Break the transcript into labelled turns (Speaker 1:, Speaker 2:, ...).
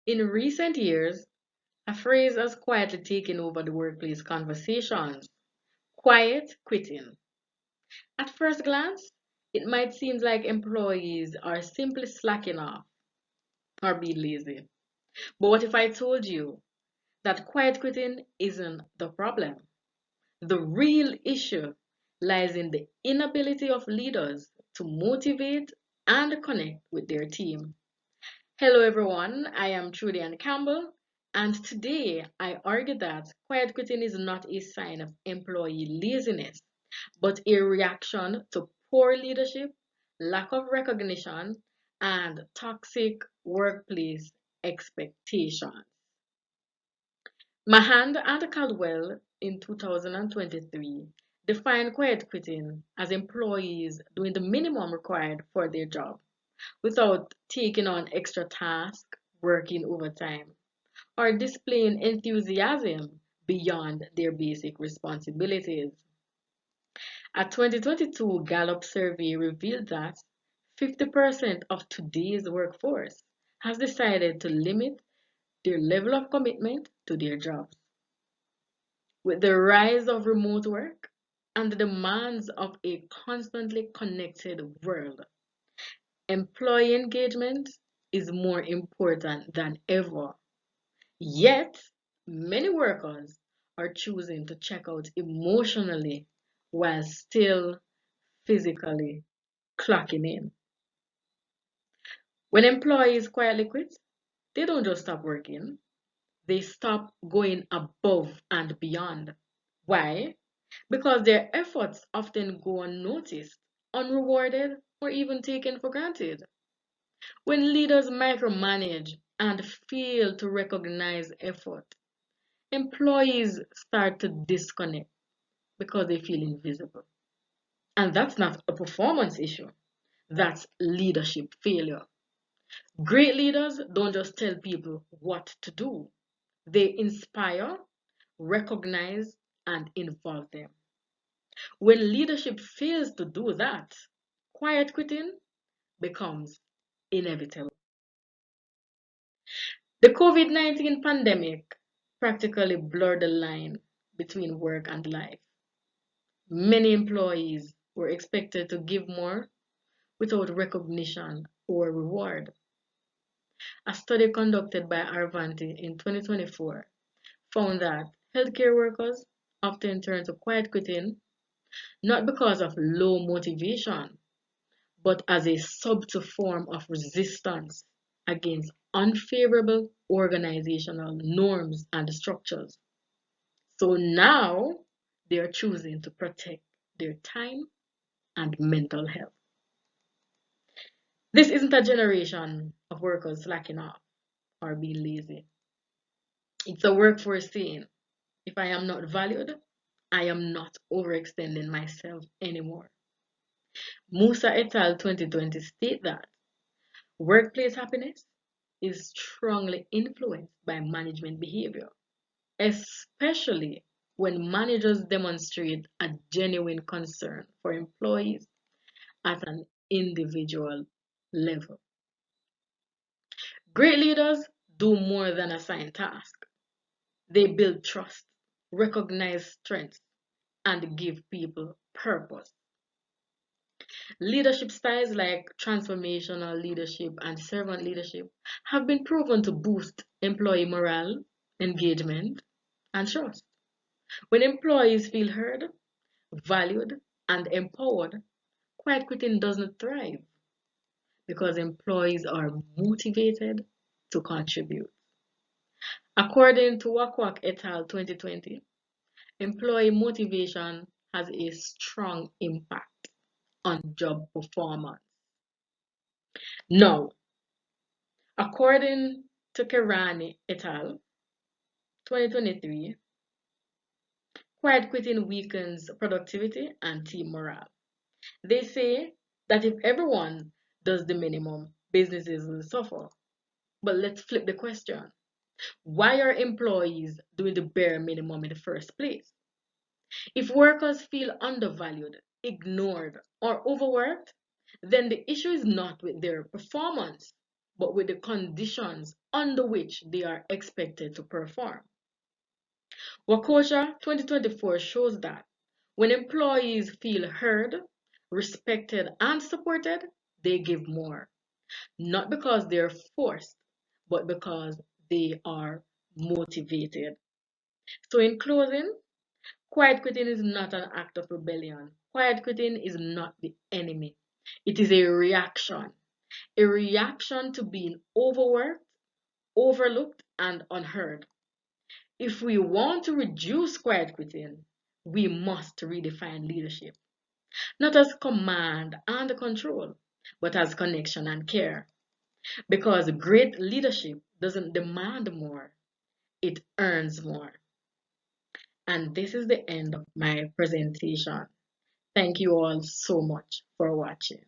Speaker 1: In recent years, a phrase has quietly taken over the workplace conversations: quiet quitting. At first glance, it might seem like employees are simply slacking off or being lazy. But what if I told you that quiet quitting isn't the problem? The real issue lies in the inability of leaders to motivate and connect with their team. Hello, everyone. I am Trudy-Ann Campbell, and today I argue that quiet quitting is not a sign of employee laziness, but a reaction to poor leadership, lack of recognition, and toxic workplace expectations. Mahand and Caldwell in 2023 defined quiet quitting as employees doing the minimum required for their job without taking on extra tasks, working overtime, or displaying enthusiasm beyond their basic responsibilities. A 2022 Gallup survey revealed that 50% of today's workforce has decided to limit their level of commitment to their jobs. With the rise of remote work and the demands of a constantly connected world, employee engagement is more important than ever. Yet, many workers are choosing to check out emotionally while still physically clocking in. When employees quietly quit, they don't just stop working, they stop going above and beyond. Why? Because their efforts often go unnoticed, unrewarded, or even taken for granted. When leaders micromanage and fail to recognize effort, employees start to disconnect because they feel invisible. And that's not a performance issue, that's leadership failure. Great leaders don't just tell people what to do, they inspire, recognize, and involve them. When leadership fails to do that, quiet quitting becomes inevitable. The COVID-19 pandemic practically blurred the line between work and life. Many employees were expected to give more without recognition or reward. A study conducted by Arvanti in 2024 found that healthcare workers often turn to quiet quitting not because of low motivation, but as a subtle form of resistance against unfavorable organizational norms and structures. So now they are choosing to protect their time and mental health. This isn't a generation of workers slacking off or being lazy. It's a workforce saying, if I am not valued, I am not overextending myself anymore. Musa et al. 2020 state that workplace happiness is strongly influenced by management behavior, especially when managers demonstrate a genuine concern for employees at an individual level. Great leaders do more than assign tasks. They build trust, recognize strengths, and give people purpose. Leadership styles like transformational leadership and servant leadership have been proven to boost employee morale, engagement, and trust. When employees feel heard, valued, and empowered, quiet quitting doesn't thrive because employees are motivated to contribute. According to Wakwak et al. 2020, employee motivation has a strong impact on job performance. Now, according to Kerani et al. 2023, quiet quitting weakens productivity and team morale. They say that if everyone does the minimum, businesses will suffer. But let's flip the question. Why are employees doing the bare minimum in the first place? If workers feel undervalued, ignored, or overworked, then the issue is not with their performance. but with the conditions under which they are expected to perform. Waukesha 2024 shows that when employees feel heard, respected, and supported, they give more. Not because they're forced, but because they are motivated. So, in closing, quiet quitting is not an act of rebellion. Quiet quitting is not the enemy, it is a reaction to being overworked, overlooked, and unheard. If we want to reduce quiet quitting, we must redefine leadership, not as command and control, but as connection and care. Because great leadership doesn't demand more, it earns more. And this is the end of my presentation. Thank you all so much for watching.